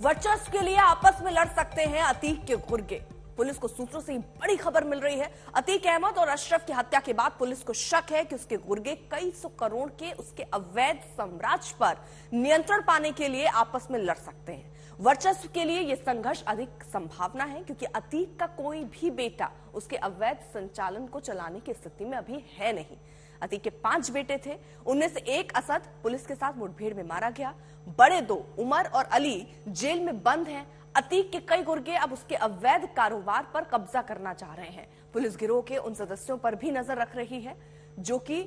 वर्चस्व के लिए आपस में लड़ सकते हैं अतीक के गुर्गे। पुलिस को सूत्रों से बड़ी खबर मिल रही है। अतीक अहमद और अशरफ की हत्या के बाद पुलिस को शक है कि उसके गुर्गे कई सौ करोड़ के उसके अवैध साम्राज्य पर नियंत्रण पाने के लिए आपस में लड़ सकते हैं। वर्चस्व के लिए यह संघर्ष अधिक संभावना है क्योंकि अतीक का कोई भी बेटा उसके अवैध संचालन को चलाने की स्थिति में अभी है नहीं। अतीक के 5 बेटे थे, उनमें से एक असद पुलिस के साथ मुठभेड़ में मारा गया। बड़े 2 उमर और अली जेल में बंद हैं। अतीक के कई गुर्गे अब उसके अवैध कारोबार पर कब्जा करना चाह रहे हैं। पुलिस गिरोह के उन सदस्यों पर भी नजर रख रही है जो कि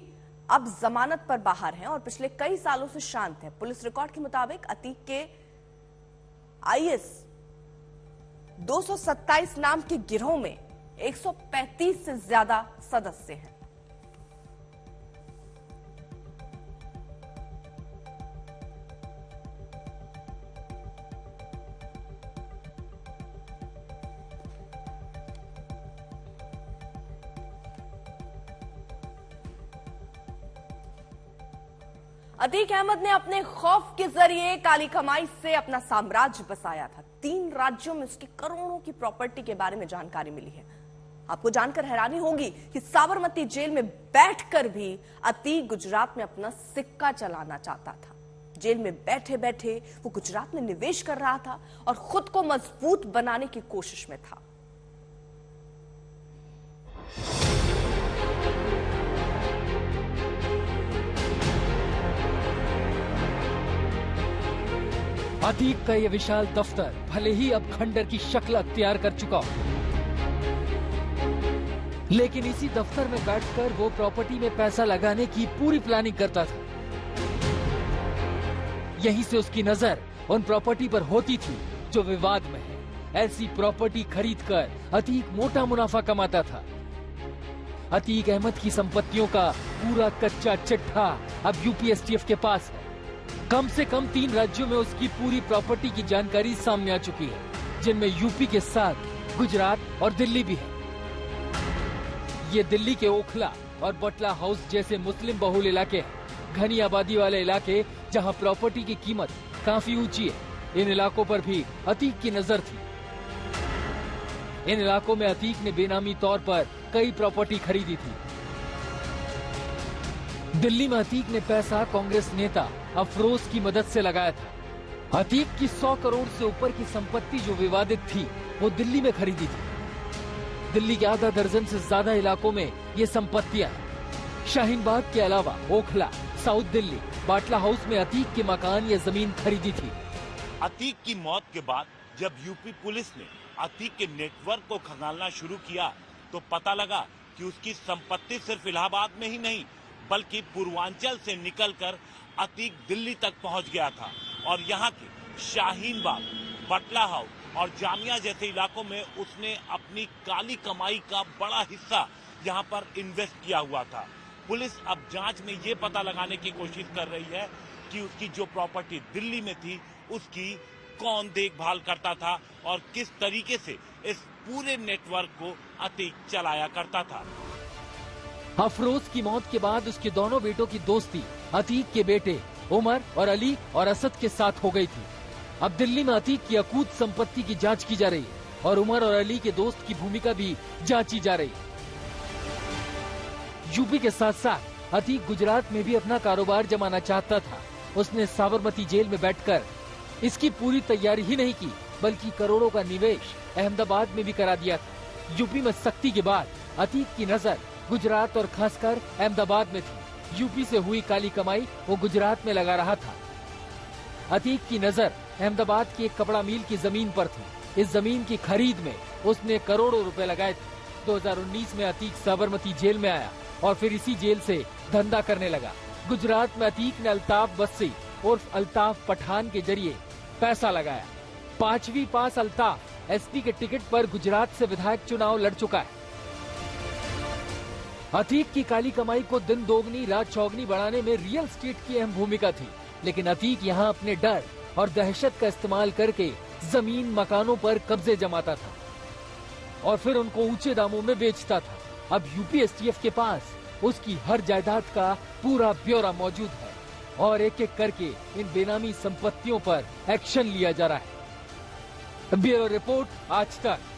अब जमानत पर बाहर हैं और पिछले कई सालों से शांत हैं। पुलिस रिकॉर्ड के मुताबिक अतीक के आईएस 227 नाम के गिरोह में 135 से ज्यादा सदस्य हैं। अतीक अहमद ने अपने खौफ के जरिए काली कमाई से अपना साम्राज्य बसाया था। 3 राज्यों में उसकी करोड़ों की प्रॉपर्टी के बारे में जानकारी मिली है। आपको जानकर हैरानी होगी कि साबरमती जेल में बैठकर भी अतीक गुजरात में अपना सिक्का चलाना चाहता था। जेल में बैठे बैठे वो गुजरात में निवेश कर रहा था और खुद को मजबूत बनाने की कोशिश में था। अतीक का यह विशाल दफ्तर भले ही अब खंडर की शक्ल अख्तियार कर चुका हो, लेकिन इसी दफ्तर में बैठकर वो प्रॉपर्टी में पैसा लगाने की पूरी प्लानिंग करता था। यहीं से उसकी नजर उन प्रॉपर्टी पर होती थी जो विवाद में है। ऐसी प्रॉपर्टी खरीदकर अतीक मोटा मुनाफा कमाता था। अतीक अहमद की संपत्तियों का पूरा कच्चा चिट्ठा अब यूपी एसटीएफ के पास है। कम से कम 3 राज्यों में उसकी पूरी प्रॉपर्टी की जानकारी सामने आ चुकी है, जिनमें यूपी के साथ गुजरात और दिल्ली भी है। ये दिल्ली के ओखला और बटला हाउस जैसे मुस्लिम बहुल इलाके हैं, घनी आबादी वाले इलाके जहां प्रॉपर्टी की कीमत काफी ऊंची है। इन इलाकों पर भी अतीक की नजर थी। इन इलाकों में अतीक ने बेनामी तौर पर कई प्रॉपर्टी खरीदी थी। दिल्ली में अतीक ने पैसा कांग्रेस नेता अफरोज की मदद से लगाया था। अतीक की 100 करोड़ से ऊपर की संपत्ति जो विवादित थी वो दिल्ली में खरीदी थी। दिल्ली के आधा दर्जन से ज्यादा इलाकों में ये संपत्तियां हैं। शाहीन बाग के अलावा ओखला, साउथ दिल्ली, बाटला हाउस में अतीक के मकान या जमीन खरीदी थी। अतीक की मौत के बाद जब यूपी पुलिस ने अतीक के नेटवर्क को खंगालना शुरू किया तो पता लगा कि उसकी संपत्ति सिर्फ इलाहाबाद में ही नहीं बल्कि पूर्वांचल से निकलकर अतीक दिल्ली तक पहुंच गया था और यहाँ के शाहीन बाग, बटला हाउस और जामिया जैसे इलाकों में उसने अपनी काली कमाई का बड़ा हिस्सा यहाँ पर इन्वेस्ट किया हुआ था। पुलिस अब जांच में ये पता लगाने की कोशिश कर रही है कि उसकी जो प्रॉपर्टी दिल्ली में थी उसकी कौन देखभाल करता था और किस तरीके से इस पूरे नेटवर्क को अतीक चलाया करता था। अफरोज की मौत के बाद उसके दोनों बेटों की दोस्ती अतीक के बेटे उमर और अली और असद के साथ हो गई थी। अब दिल्ली में अतीक की अकूत संपत्ति की जांच की जा रही है और उमर और अली के दोस्त की भूमिका भी जांची जा रही है। यूपी के साथ साथ अतीक गुजरात में भी अपना कारोबार जमाना चाहता था। उसने साबरमती जेल में बैठकर इसकी पूरी तैयारी ही नहीं की बल्कि करोड़ों का निवेश अहमदाबाद में भी करा दिया था। यूपी में सख्ती के बाद अतीक की नजर गुजरात और खासकर अहमदाबाद में थी। यूपी से हुई काली कमाई वो गुजरात में लगा रहा था। अतीक की नजर अहमदाबाद की एक कपड़ा मिल की जमीन पर थी। इस जमीन की खरीद में उसने करोड़ों रुपए लगाए थे। 2019 में अतीक साबरमती जेल में आया और फिर इसी जेल से धंधा करने लगा। गुजरात में अतीक ने अल्ताफ बस्सी उर्फ अल्ताफ पठान के जरिए पैसा लगाया। 5वीं पास अल्ताफ एसपी के टिकट पर गुजरात से विधायक चुनाव लड़ चुका है। अतीक की काली कमाई को दिन दोगुनी रात चौगुनी बढ़ाने में रियल एस्टेट की अहम भूमिका थी, लेकिन अतीक यहाँ अपने डर और दहशत का इस्तेमाल करके जमीन मकानों पर कब्जे जमाता था और फिर उनको ऊंचे दामों में बेचता था। अब यूपी एसटीएफ के पास उसकी हर जायदाद का पूरा ब्यौरा मौजूद है और एक एक करके इन बेनामी संपत्तियों पर एक्शन लिया जा रहा है। ब्यूरो रिपोर्ट, आज तक।